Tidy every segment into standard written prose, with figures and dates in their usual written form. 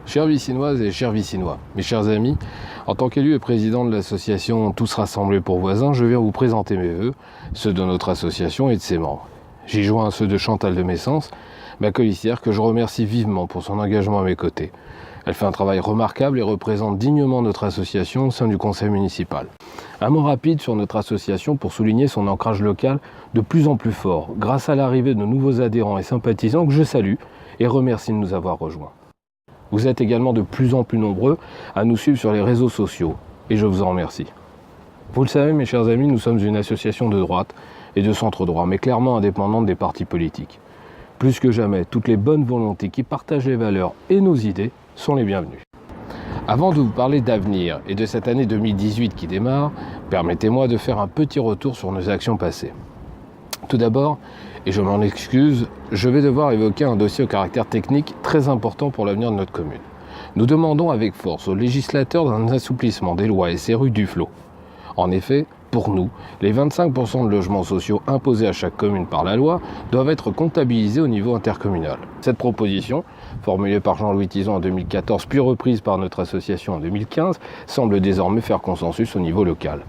Chères Vicinoises et chers Vicinois, mes chers amis, en tant qu'élu et président de l'association Tous Rassemblés pour Voisins, je viens vous présenter mes vœux, ceux de notre association et de ses membres. J'y joins ceux de Chantal de Messence, ma colistière, que je remercie vivement pour son engagement à mes côtés. Elle fait un travail remarquable et représente dignement notre association au sein du conseil municipal. Un mot rapide sur notre association pour souligner son ancrage local de plus en plus fort, grâce à l'arrivée de nouveaux adhérents et sympathisants que je salue et remercie de nous avoir rejoints. Vous êtes également de plus en plus nombreux à nous suivre sur les réseaux sociaux, et je vous en remercie. Vous le savez, mes chers amis, nous sommes une association de droite et de centre-droit, mais clairement indépendante des partis politiques. Plus que jamais, toutes les bonnes volontés qui partagent les valeurs et nos idées sont les bienvenues. Avant de vous parler d'avenir et de cette année 2018 qui démarre, permettez-moi de faire un petit retour sur nos actions passées. Tout d'abord, et je m'en excuse, je vais devoir évoquer un dossier au caractère technique très important pour l'avenir de notre commune. Nous demandons avec force aux législateurs d'un assouplissement des lois SRU Duflot. En effet, pour nous, les 25% de logements sociaux imposés à chaque commune par la loi doivent être comptabilisés au niveau intercommunal. Cette proposition, formulée par Jean-Louis Tison en 2014 puis reprise par notre association en 2015, semble désormais faire consensus au niveau local.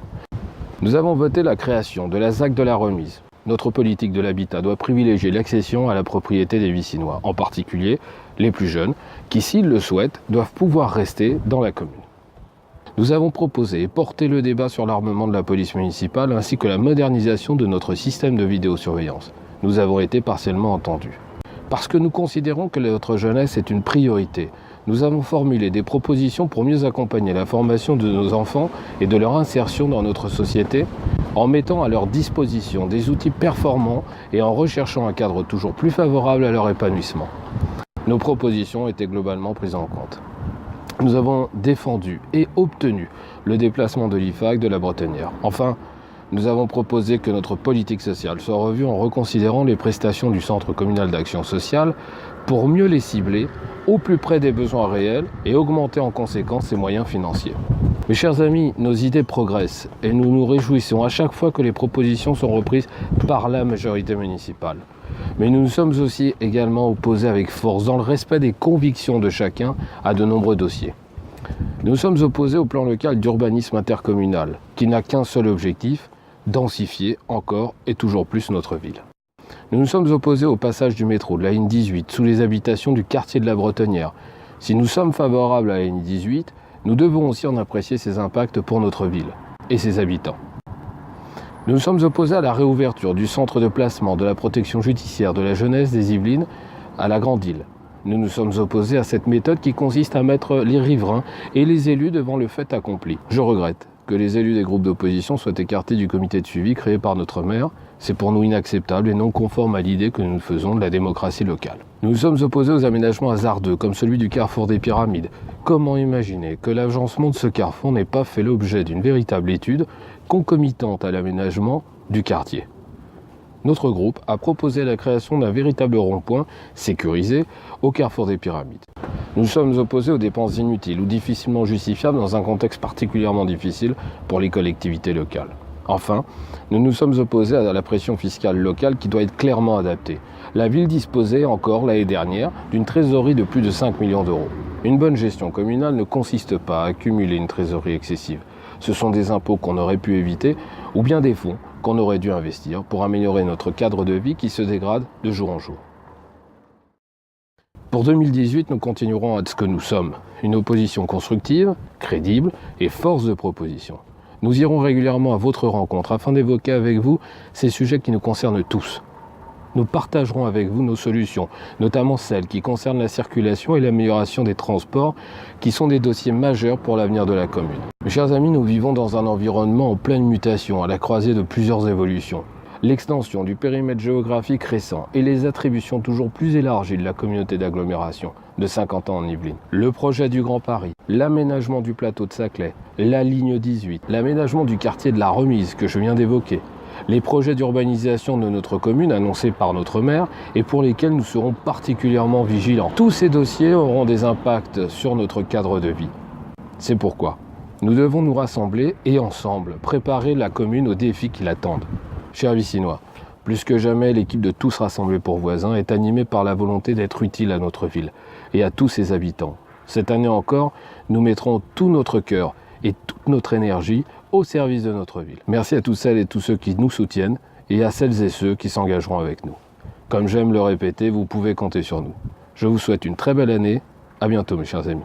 Nous avons voté la création de la ZAC de la remise. Notre politique de l'habitat doit privilégier l'accession à la propriété des Vicinois, en particulier les plus jeunes, qui, s'ils le souhaitent, doivent pouvoir rester dans la commune. Nous avons proposé et porté le débat sur l'armement de la police municipale ainsi que la modernisation de notre système de vidéosurveillance. Nous avons été partiellement entendus. Parce que nous considérons que notre jeunesse est une priorité, nous avons formulé des propositions pour mieux accompagner la formation de nos enfants et de leur insertion dans notre société, en mettant à leur disposition des outils performants et en recherchant un cadre toujours plus favorable à leur épanouissement. Nos propositions étaient globalement prises en compte. Nous avons défendu et obtenu le déplacement de l'IFAC de la Bretonnière. Enfin, nous avons proposé que notre politique sociale soit revue en reconsidérant les prestations du Centre communal d'action sociale pour mieux les cibler au plus près des besoins réels et augmenter en conséquence ses moyens financiers. Mes chers amis, nos idées progressent et nous nous réjouissons à chaque fois que les propositions sont reprises par la majorité municipale. Mais nous nous sommes aussi également opposés avec force, dans le respect des convictions de chacun, à de nombreux dossiers. Nous sommes opposés au plan local d'urbanisme intercommunal, qui n'a qu'un seul objectif, densifier encore et toujours plus notre ville. Nous nous sommes opposés au passage du métro de la ligne 18 sous les habitations du quartier de la Bretonnière. Si nous sommes favorables à la ligne 18, nous devons aussi en apprécier ses impacts pour notre ville et ses habitants. Nous nous sommes opposés à la réouverture du centre de placement de la protection judiciaire de la jeunesse des Yvelines à la Grande Île. Nous nous sommes opposés à cette méthode qui consiste à mettre les riverains et les élus devant le fait accompli. Je regrette que les élus des groupes d'opposition soient écartés du comité de suivi créé par notre maire. C'est pour nous inacceptable et non conforme à l'idée que nous faisons de la démocratie locale. Nous nous sommes opposés aux aménagements hasardeux, comme celui du carrefour des Pyramides. Comment imaginer que l'agencement de ce carrefour n'ait pas fait l'objet d'une véritable étude concomitante à l'aménagement du quartier? Notre groupe a proposé la création d'un véritable rond-point sécurisé au carrefour des Pyramides. Nous sommes opposés aux dépenses inutiles ou difficilement justifiables dans un contexte particulièrement difficile pour les collectivités locales. Enfin, nous nous sommes opposés à la pression fiscale locale qui doit être clairement adaptée. La ville disposait encore l'année dernière d'une trésorerie de plus de 5 millions d'euros. Une bonne gestion communale ne consiste pas à accumuler une trésorerie excessive. Ce sont des impôts qu'on aurait pu éviter ou bien des fonds qu'on aurait dû investir pour améliorer notre cadre de vie qui se dégrade de jour en jour. Pour 2018, nous continuerons à être ce que nous sommes, une opposition constructive, crédible et force de proposition. Nous irons régulièrement à votre rencontre afin d'évoquer avec vous ces sujets qui nous concernent tous. Nous partagerons avec vous nos solutions, notamment celles qui concernent la circulation et l'amélioration des transports, qui sont des dossiers majeurs pour l'avenir de la commune. Mes chers amis, nous vivons dans un environnement en pleine mutation, à la croisée de plusieurs évolutions. L'extension du périmètre géographique récent et les attributions toujours plus élargies de la communauté d'agglomération de 50 ans en Yvelines, le projet du Grand Paris, l'aménagement du plateau de Saclay, la ligne 18, l'aménagement du quartier de la Remise que je viens d'évoquer, les projets d'urbanisation de notre commune annoncés par notre maire et pour lesquels nous serons particulièrement vigilants. Tous ces dossiers auront des impacts sur notre cadre de vie. C'est pourquoi nous devons nous rassembler et ensemble préparer la commune aux défis qui l'attendent. Chers Vicinois, plus que jamais, l'équipe de Tous Rassemblés pour Voisins est animée par la volonté d'être utile à notre ville et à tous ses habitants. Cette année encore, nous mettrons tout notre cœur et toute notre énergie au service de notre ville. Merci à toutes celles et tous ceux qui nous soutiennent et à celles et ceux qui s'engageront avec nous. Comme j'aime le répéter, vous pouvez compter sur nous. Je vous souhaite une très belle année. À bientôt mes chers amis.